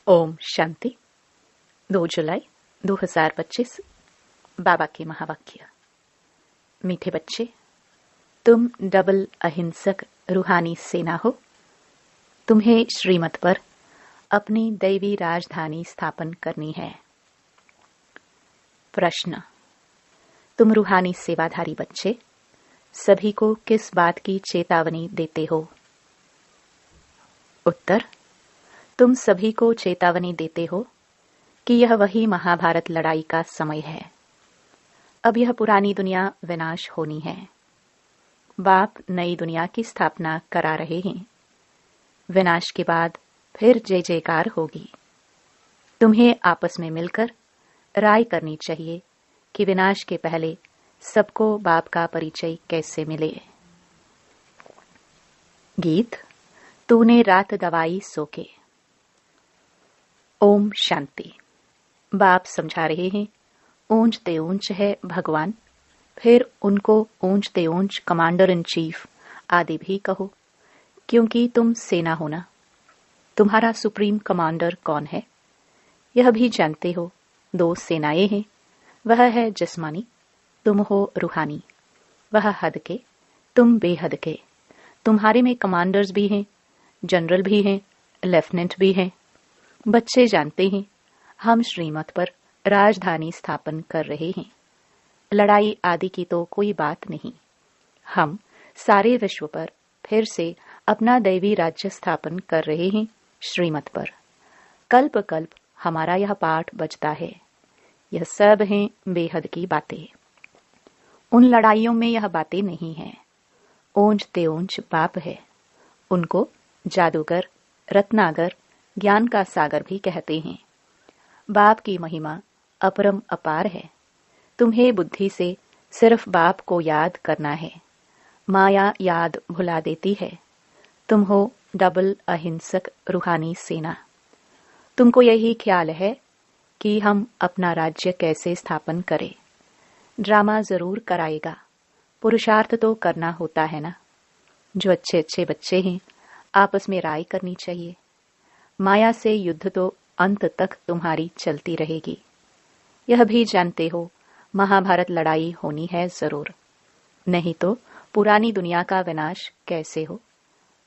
ओम शांति। 2 जुलाई 2025। बाबा के महावाक्य। मीठे बच्चे, तुम डबल अहिंसक रूहानी सेना हो। तुम्हें श्रीमत पर अपनी दैवी राजधानी स्थापन करनी है। प्रश्न: तुम रूहानी सेवाधारी बच्चे सभी को किस बात की चेतावनी देते हो? उत्तर: तुम सभी को चेतावनी देते हो कि यह वही महाभारत लड़ाई का समय है। अब यह पुरानी दुनिया विनाश होनी है। बाप नई दुनिया की स्थापना करा रहे हैं। विनाश के बाद फिर जय जयकार होगी। तुम्हें आपस में मिलकर राय करनी चाहिए कि विनाश के पहले सबको बाप का परिचय कैसे मिले। गीत। तूने रात दवाई सो के। ओम शांति। बाप समझा रहे हैं, ऊंचते ऊंच है भगवान, फिर उनको ऊंचते ऊंच कमांडर इन चीफ आदि भी कहो, क्योंकि तुम सेना हो ना। तुम्हारा सुप्रीम कमांडर कौन है यह भी जानते हो। 2 सेनाएं हैं, वह है जिस्मानी, तुम हो रूहानी। वह हद के, तुम बेहद के। तुम्हारे में कमांडर्स भी हैं, जनरल भी हैं, लेफ्टिनेंट भी हैं। बच्चे जानते हैं हम श्रीमत पर राजधानी स्थापन कर रहे हैं। लड़ाई आदि की तो कोई बात नहीं। हम सारे विश्व पर फिर से अपना दैवी राज्य स्थापन कर रहे हैं श्रीमत पर। कल्प कल्प हमारा यह पाठ बजता है। यह सब हैं बेहद की बातें। उन लड़ाइयों में यह बातें नहीं हैं। ऊंचते ऊंच बाप है। उनको जादूगर, रत्नागर, ज्ञान का सागर भी कहते हैं। बाप की महिमा अपरम अपार है। तुम्हें बुद्धि से सिर्फ बाप को याद करना है। माया याद भुला देती है। तुम हो डबल अहिंसक रूहानी सेना। तुमको यही ख्याल है कि हम अपना राज्य कैसे स्थापन करें। ड्रामा जरूर कराएगा, पुरुषार्थ तो करना होता है ना। जो अच्छे अच्छे बच्चे हैं आपस में राय करनी चाहिए। माया से युद्ध तो अंत तक तुम्हारी चलती रहेगी। यह भी जानते हो महाभारत लड़ाई होनी है जरूर, नहीं तो पुरानी दुनिया का विनाश कैसे हो।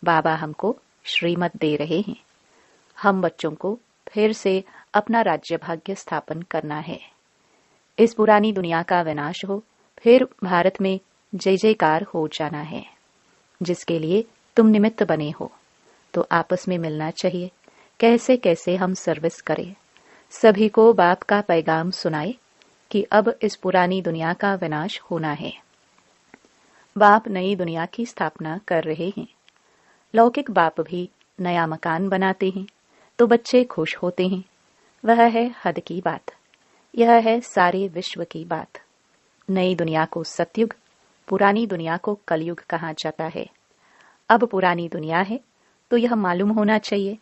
बाबा हमको श्रीमत दे रहे हैं। हम बच्चों को फिर से अपना राज्य भाग्य स्थापन करना है। इस पुरानी दुनिया का विनाश हो, फिर भारत में जय जयकार हो जाना है, जिसके लिए तुम निमित्त बने हो। तो आपस में मिलना चाहिए, कैसे कैसे हम सर्विस करें। सभी को बाप का पैगाम सुनाए कि अब इस पुरानी दुनिया का विनाश होना है। बाप नई दुनिया की स्थापना कर रहे हैं। लौकिक बाप भी नया मकान बनाते हैं तो बच्चे खुश होते हैं। वह है हद की बात। यह है सारे विश्व की बात। नई दुनिया को सतयुग, पुरानी दुनिया को कलयुग कहा जाता है। अब पुरानी दुनिया है तो यह मालूम होना चाहिए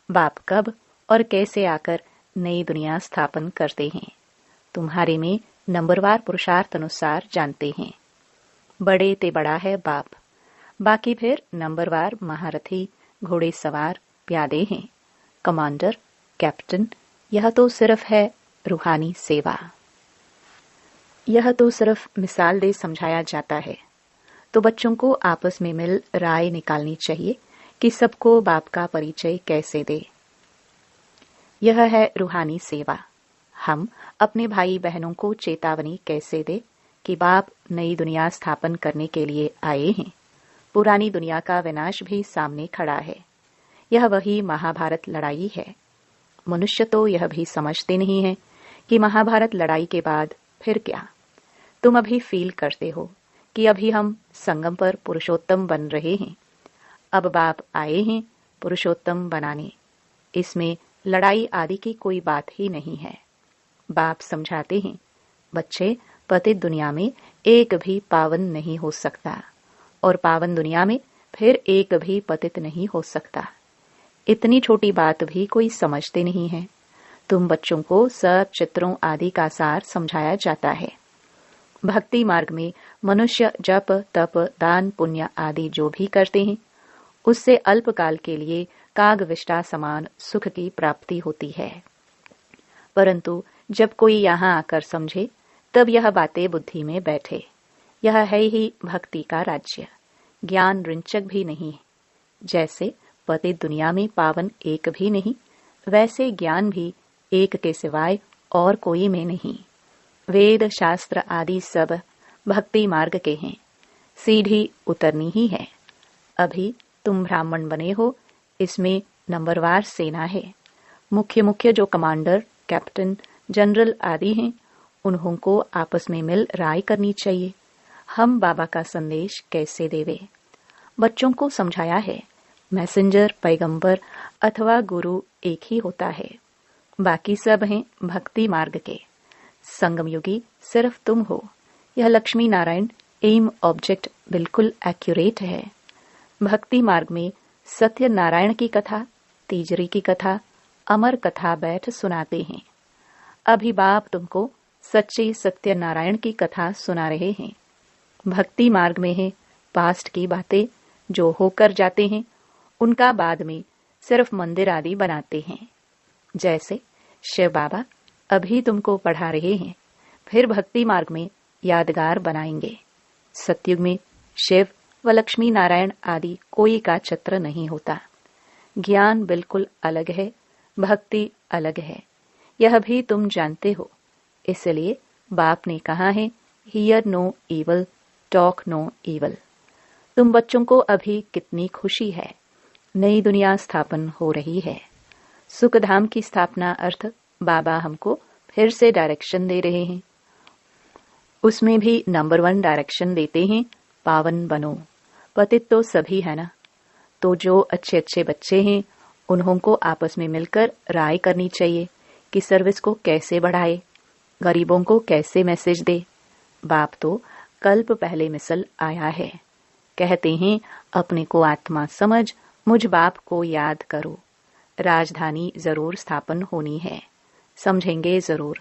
बाप कब और कैसे आकर नई दुनिया स्थापन करते हैं। तुम्हारे में नंबरवार पुरुषार्थ अनुसार जानते हैं। बड़े ते बड़ा है बाप, बाकी फिर नंबरवार महारथी, घोड़े सवार, प्यादे हैं, कमांडर, कैप्टन। यह तो सिर्फ है रूहानी सेवा। यह तो सिर्फ मिसाल दे समझाया जाता है। तो बच्चों को आपस में मिल राय निकालनी चाहिए कि सबको बाप का परिचय कैसे दे। यह है रूहानी सेवा। हम अपने भाई बहनों को चेतावनी कैसे दे कि बाप नई दुनिया स्थापन करने के लिए आए हैं। पुरानी दुनिया का विनाश भी सामने खड़ा है। यह वही महाभारत लड़ाई है। मनुष्य तो यह भी समझते नहीं है कि महाभारत लड़ाई के बाद फिर क्या। तुम अभी फील करते हो कि अभी हम संगम पर पुरुषोत्तम बन रहे हैं। अब बाप आए हैं पुरुषोत्तम बनाने। इसमें लड़ाई आदि की कोई बात ही नहीं है। बाप समझाते हैं, बच्चे, पतित दुनिया में एक भी पावन नहीं हो सकता और पावन दुनिया में फिर एक भी पतित नहीं हो सकता। इतनी छोटी बात भी कोई समझते नहीं है। तुम बच्चों को सब चित्रों आदि का सार समझाया जाता है। भक्ति मार्ग में मनुष्य जप, तप, दान, पुण्य आदि जो भी करते हैं उससे अल्पकाल के लिए कागविष्टा समान सुख की प्राप्ति होती है। परंतु जब कोई यहाँ आकर समझे तब यह बातें बुद्धि में बैठे। यह है ही भक्ति का राज्य, ज्ञान रिंचक भी नहीं। जैसे पति दुनिया में पावन एक भी नहीं, वैसे ज्ञान भी एक के सिवाय और कोई में नहीं। वेद शास्त्र आदि सब भक्ति मार्ग के हैं, सीढ़ी उतरनी ही है। अभी तुम ब्राह्मण बने हो, इसमें नंबरवार सेना है। मुख्य मुख्य जो कमांडर, कैप्टन, जनरल आदि हैं, उन्हों को आपस में मिल राय करनी चाहिए। हम बाबा का संदेश कैसे देवे? बच्चों को समझाया है, मैसेंजर, पैगंबर अथवा गुरु एक ही होता है, बाकी सब हैं भक्ति मार्ग के। संगम युगी सिर्फ तुम हो। यह लक्ष्मी नारायण एम ऑब्जेक्ट बिल्कुल एक्यूरेट है। भक्ति मार्ग में सत्य नारायण की कथा, तीजरी की कथा, अमर कथा बैठ सुनाते हैं। अभी बाप तुमको सच्चे सत्य नारायण की कथा सुना रहे हैं। भक्ति मार्ग में है पास्ट की बातें जो होकर जाते हैं, उनका बाद में सिर्फ मंदिर आदि बनाते हैं। जैसे शिव बाबा अभी तुमको पढ़ा रहे हैं, फिर भक्ति मार्ग में यादगार बनाएंगे। सतयुग में शिव व लक्ष्मी नारायण आदि कोई का चित्र नहीं होता। ज्ञान बिल्कुल अलग है, भक्ति अलग है, यह भी तुम जानते हो। इसलिए बाप ने कहा है, hear no evil, talk no evil. तुम बच्चों को अभी कितनी खुशी है, नई दुनिया स्थापन हो रही है। सुखधाम की स्थापना अर्थ बाबा हमको फिर से डायरेक्शन दे रहे हैं। उसमें भी नंबर 1 डायरेक्शन देते हैं, पावन बनो। पतित तो सभी है ना, तो जो अच्छे अच्छे बच्चे हैं उन्हों को आपस में मिलकर राय करनी चाहिए कि सर्विस को कैसे बढ़ाए, गरीबों को कैसे मैसेज दे। बाप तो कल्प पहले मिसल आया है, कहते हैं अपने को आत्मा समझ, मुझ बाप को याद करो। राजधानी जरूर स्थापन होनी है, समझेंगे जरूर।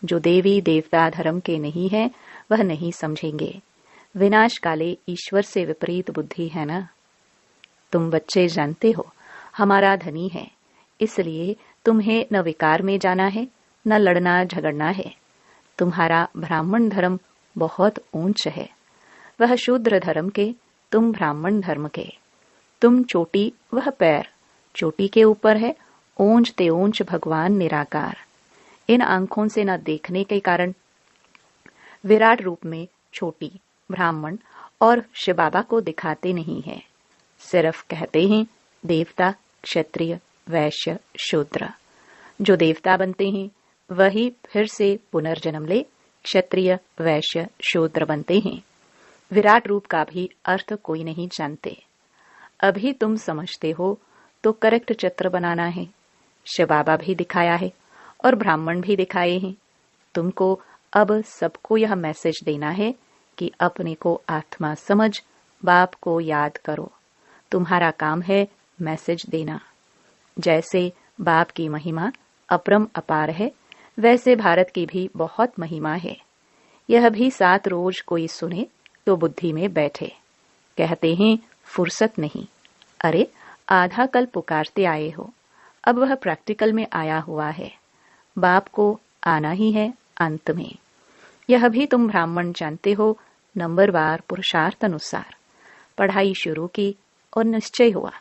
जो देवी देवता धर्म के नहीं है वह नहीं समझेंगे। विनाश काले ईश्वर से विपरीत बुद्धि है ना। तुम बच्चे जानते हो हमारा धनी है, इसलिए तुम्हें न विकार में जाना है न लड़ना झगड़ना है। तुम्हारा ब्राह्मण धर्म बहुत ऊंच है, वह शूद्र धर्म के, तुम ब्राह्मण धर्म के। तुम चोटी वह पैर, चोटी के ऊपर है ऊंच ते ऊंच भगवान निराकार। इन आंखों से न देखने के कारण विराट रूप में छोटी ब्राह्मण और शिव बाबा को दिखाते नहीं है, सिर्फ कहते हैं देवता, क्षत्रिय, वैश्य, शूद्र। जो देवता बनते हैं वही फिर से पुनर्जन्म ले क्षत्रिय, वैश्य, शूद्र बनते हैं। विराट रूप का भी अर्थ कोई नहीं जानते। अभी तुम समझते हो तो करेक्ट चित्र बनाना है। शिव बाबा भी दिखाया है और ब्राह्मण भी दिखाए हैं। तुमको अब सबको यह मैसेज देना है कि अपने को आत्मा समझ, बाप को याद करो। तुम्हारा काम है मैसेज देना। जैसे बाप की महिमा अपरम अपार है, वैसे भारत की भी बहुत महिमा है। यह भी 7 रोज कोई सुने तो बुद्धि में बैठे। कहते हैं फुर्सत नहीं। अरे आधा कल पुकारते आए हो, अब वह प्रैक्टिकल में आया हुआ है। बाप को आना ही है अंत में। यह भी तुम ब्राह्मण जानते हो, नंबरवार पुरुषार्थ अनुसार पढ़ाई शुरू की और निश्चय हुआ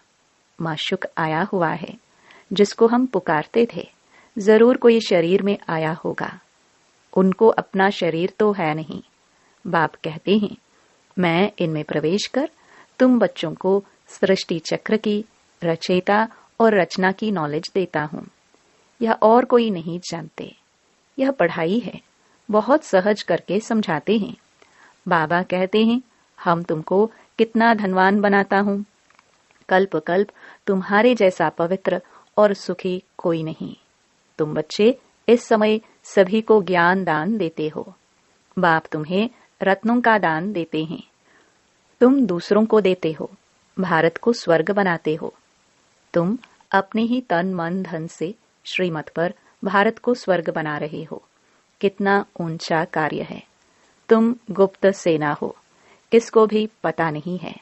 माशुक आया हुआ है, जिसको हम पुकारते थे जरूर कोई शरीर में आया होगा। उनको अपना शरीर तो है नहीं। बाप कहते हैं मैं इनमें प्रवेश कर तुम बच्चों को सृष्टि चक्र की, रचयिता और रचना की नॉलेज देता हूँ। यह और कोई नहीं जानते। यह पढ़ाई है, बहुत सहज करके समझाते हैं। बाबा कहते हैं हम तुमको कितना धनवान बनाता हूँ। कल्प कल्प तुम्हारे जैसा पवित्र और सुखी कोई नहीं। तुम बच्चे इस समय सभी को ज्ञान दान देते हो। बाप तुम्हें रत्नों का दान देते हैं। तुम दूसरों को देते हो, भारत को स्वर्ग बनाते हो। तुम अपने ही तन मन धन से श्रीमत पर भारत को स्वर्ग बना रहे हो। कितना ऊंचा कार्य है। तुम गुप्त सेना हो, किसको भी पता नहीं है।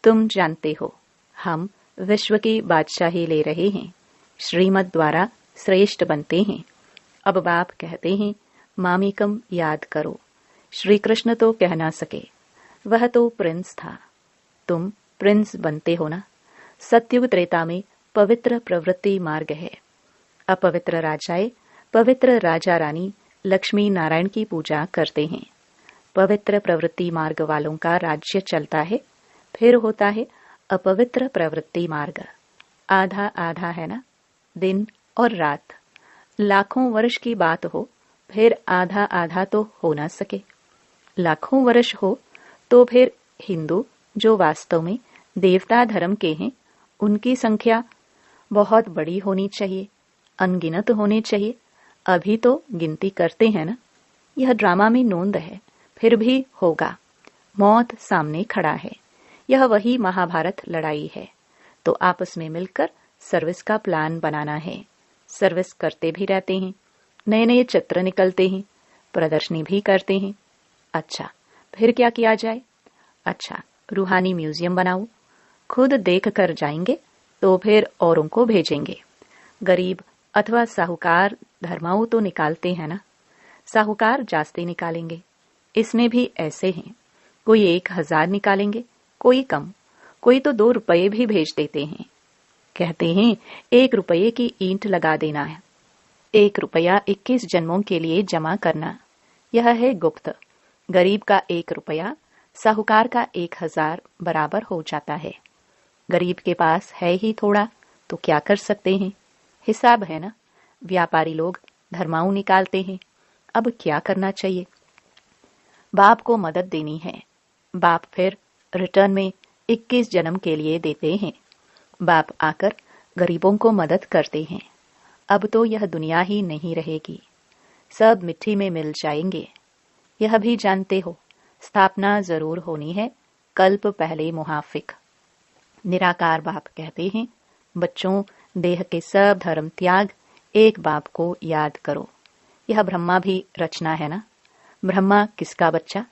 तुम जानते हो हम विश्व की बादशाही ले रहे हैं, श्रीमत द्वारा श्रेष्ठ बनते हैं। अब बाप कहते हैं, मामिकम याद करो। श्री कृष्ण तो कह ना सके, वह तो प्रिंस था, तुम प्रिंस बनते हो ना। सत्युग त्रेता में पवित्र प्रवृत्ति मार्ग है। अपवित्र राजाए, पवित्र राजा रानी लक्ष्मी नारायण की पूजा करते हैं। पवित्र प्रवृत्ति मार्ग वालों का राज्य चलता है। फिर होता है अपवित्र प्रवृत्ति मार्ग। आधा आधा है ना, दिन और रात। लाखों वर्ष की बात हो, फिर आधा आधा तो हो ना सके। लाखों वर्ष हो तो फिर हिंदू जो वास्तव में देवता धर्म के हैं, उनकी संख्या बहुत बड़ी होनी चाहिए, अनगिनत होने चाहिए। अभी तो गिनती करते हैं ना। यह ड्रामा में नोंद है, फिर भी होगा। मौत सामने खड़ा है। यह वही महाभारत लड़ाई है। तो आपस में मिलकर सर्विस का प्लान बनाना है। सर्विस करते भी रहते हैं, नए नए चित्र निकलते हैं, प्रदर्शनी भी करते हैं। अच्छा, फिर क्या किया जाए? अच्छा, रूहानी म्यूजियम बनाओ। खुद देख कर जाएंगे तो फिर औरों को भेजेंगे। गरीब अथवा साहूकार धर्माऊ तो निकालते हैं ना। साहूकार जास्ती निकालेंगे। इसमें भी ऐसे हैं, कोई 1000 निकालेंगे, कोई कम, कोई तो 2 रुपये भी भेज देते हैं। कहते हैं 1 रुपये की ईंट लगा देना है। 1 रुपया 21 जन्मों के लिए जमा करना। यह है गुप्त। गरीब का 1 रुपया साहूकार का 1000 बराबर हो जाता है। गरीब के पास है ही थोड़ा, तो क्या कर सकते हैं? हिसाब है ना। व्यापारी लोग धर्माऊ निकालते हैं। अब क्या करना चाहिए? बाप को मदद देनी है। बाप फिर रिटर्न में 21 जन्म के लिए देते हैं। बाप आकर गरीबों को मदद करते हैं। अब तो यह दुनिया ही नहीं रहेगी, सब मिट्टी में मिल जाएंगे। यह भी जानते हो, स्थापना जरूर होनी है, कल्प पहले मुहाफिक। निराकार बाप कहते हैं, बच्चों, देह के सब धर्म त्याग, एक बाप को याद करो। यह ब्रह्मा भी रचना है ना। ब्रह्मा किसका बच्चा?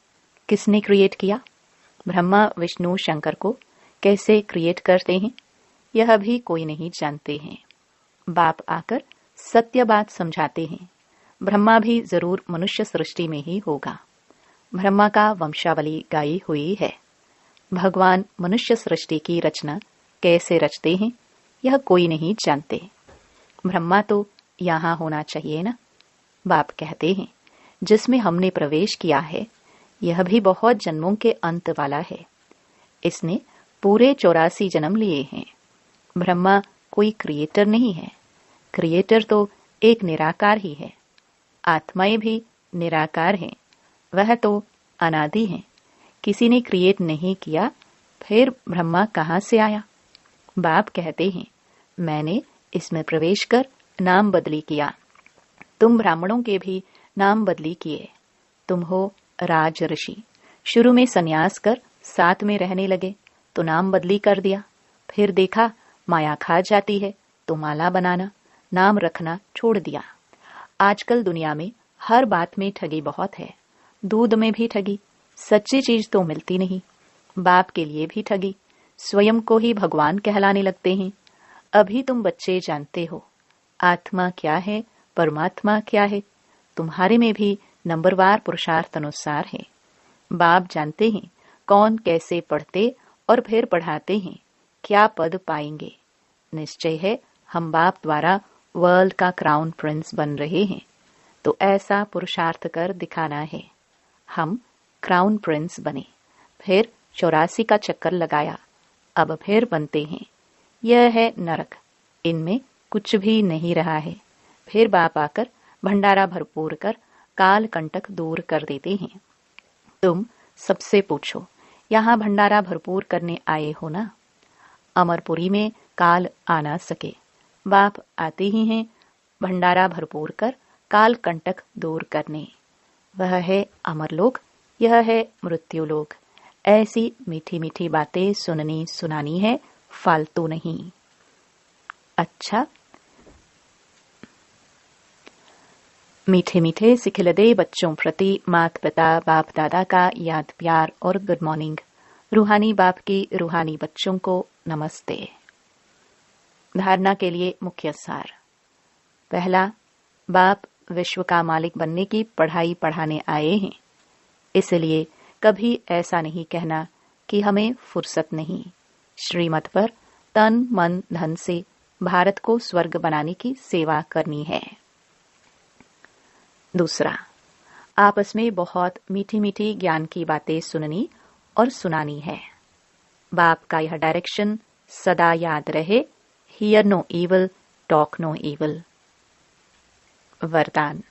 किसने क्रिएट किया? ब्रह्मा विष्णु शंकर को कैसे क्रिएट करते हैं, यह भी कोई नहीं जानते हैं। बाप आकर सत्य बात समझाते हैं। ब्रह्मा भी जरूर मनुष्य सृष्टि में ही होगा। ब्रह्मा का वंशावली गाई हुई है। भगवान मनुष्य सृष्टि की रचना कैसे रचते हैं, यह कोई नहीं जानते। ब्रह्मा तो यहाँ होना चाहिए ना। बाप कहते हैं, जिसमें हमने प्रवेश किया है, यह भी बहुत जन्मों के अंत वाला है। इसने पूरे 84 जन्म लिए हैं। ब्रह्मा कोई क्रिएटर नहीं है। क्रिएटर तो एक निराकार ही है। आत्माएं भी निराकार हैं। वह तो अनादि हैं। किसी ने क्रिएट नहीं किया, फिर ब्रह्मा कहाँ से आया? बाप कहते हैं, मैंने इसमें प्रवेश कर नाम बदली किया। तुम ब्राह्मणों के भी नाम बदली किए। तुम हो राज ऋषि। शुरू में सन्यास कर साथ में रहने लगे तो नाम बदली कर दिया। फिर देखा माया खा जाती है तो माला बनाना, नाम रखना छोड़ दिया। आजकल दुनिया में हर बात में ठगी बहुत है। दूध में भी ठगी, सच्ची चीज तो मिलती नहीं। बाप के लिए भी ठगी, स्वयं को ही भगवान कहलाने लगते हैं। अभी तुम बच्चे जानते हो आत्मा क्या है, परमात्मा क्या है। तुम्हारे में भी नंबरवार पुरुषार्थ अनुसार है। बाप जानते हैं कौन कैसे पढ़ते और फिर पढ़ाते हैं, क्या पद पाएंगे। निश्चय है हम बाप द्वारा वर्ल्ड का क्राउन प्रिंस बन रहे हैं, तो ऐसा पुरुषार्थ कर दिखाना है। हम क्राउन प्रिंस बने, फिर 84 का चक्कर लगाया, अब फिर बनते हैं। यह है नरक, इनमें कुछ भी नहीं रहा है। फिर बाप आकर भंडारा भरपूर कर काल कंटक दूर कर देते हैं। तुम सबसे पूछो, यहाँ भंडारा भरपूर करने आए हो ना? अमरपुरी में काल आ ना सके, बाप आते ही हैं भंडारा भरपूर कर काल कंटक दूर करने। वह है अमरलोक, यह है मृत्युलोक। ऐसी मीठी मीठी बातें सुननी सुनानी है, फालतू नहीं। अच्छा, मीठे मीठे सिखिलदे बच्चों प्रति माता पिता बाप दादा का याद प्यार और गुड मॉर्निंग। रूहानी बाप की रूहानी बच्चों को नमस्ते। धारणा के लिए मुख्य सार। पहला, बाप विश्व का मालिक बनने की पढ़ाई पढ़ाने आए हैं, इसलिए कभी ऐसा नहीं कहना कि हमें फुर्सत नहीं। श्रीमत पर तन मन धन से भारत को स्वर्ग बनाने की सेवा करनी है। दूसरा, आपस में बहुत मीठी मीठी ज्ञान की बातें सुननी और सुनानी है। बाप का यह डायरेक्शन सदा याद रहे, hear no evil, talk no evil. वरदान।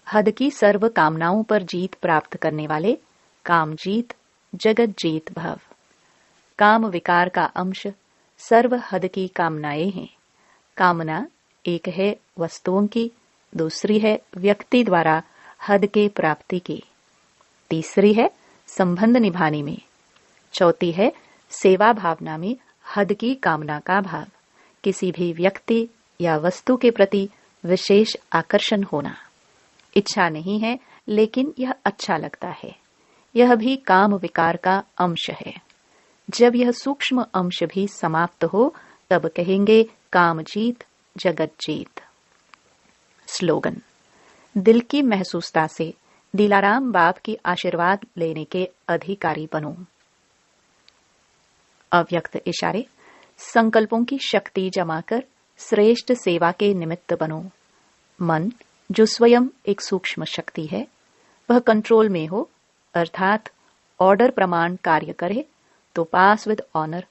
हद की सर्व कामनाओं पर जीत प्राप्त करने वाले काम जीत जगत जीत भव। काम विकार का अंश सर्व हद की कामनाएं हैं। कामना एक है वस्तुओं की, दूसरी है व्यक्ति द्वारा हद के प्राप्ति की, तीसरी है संबंध निभाने में, चौथी है सेवा भावना में हद की कामना का भाव, किसी भी व्यक्ति या वस्तु के प्रति विशेष आकर्षण होना। इच्छा नहीं है लेकिन यह अच्छा लगता है, यह भी काम विकार का अंश है। जब यह सूक्ष्म अंश भी समाप्त हो तब कहेंगे काम जीत जगत जीत। स्लोगन। दिल की महसूसता से दिलाराम बाप की आशीर्वाद लेने के अधिकारी बनो। अव्यक्त इशारे। संकल्पों की शक्ति जमा कर श्रेष्ठ सेवा के निमित्त बनो। मन जो स्वयं एक सूक्ष्म शक्ति है, वह कंट्रोल में हो, अर्थात ऑर्डर प्रमाण कार्य करे तो पास विद ऑनर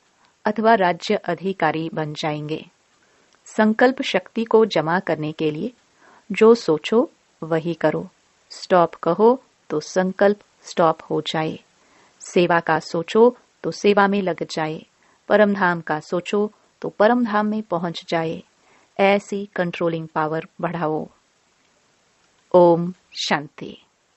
अथवा राज्य अधिकारी बन जाएंगे। संकल्प शक्ति को जमा करने के लिए जो सोचो वही करो। स्टॉप कहो तो संकल्प स्टॉप हो जाए। सेवा का सोचो तो सेवा में लग जाए। परमधाम का सोचो तो परमधाम में पहुंच जाए। ऐसी कंट्रोलिंग पावर बढ़ाओ। ओम शांति।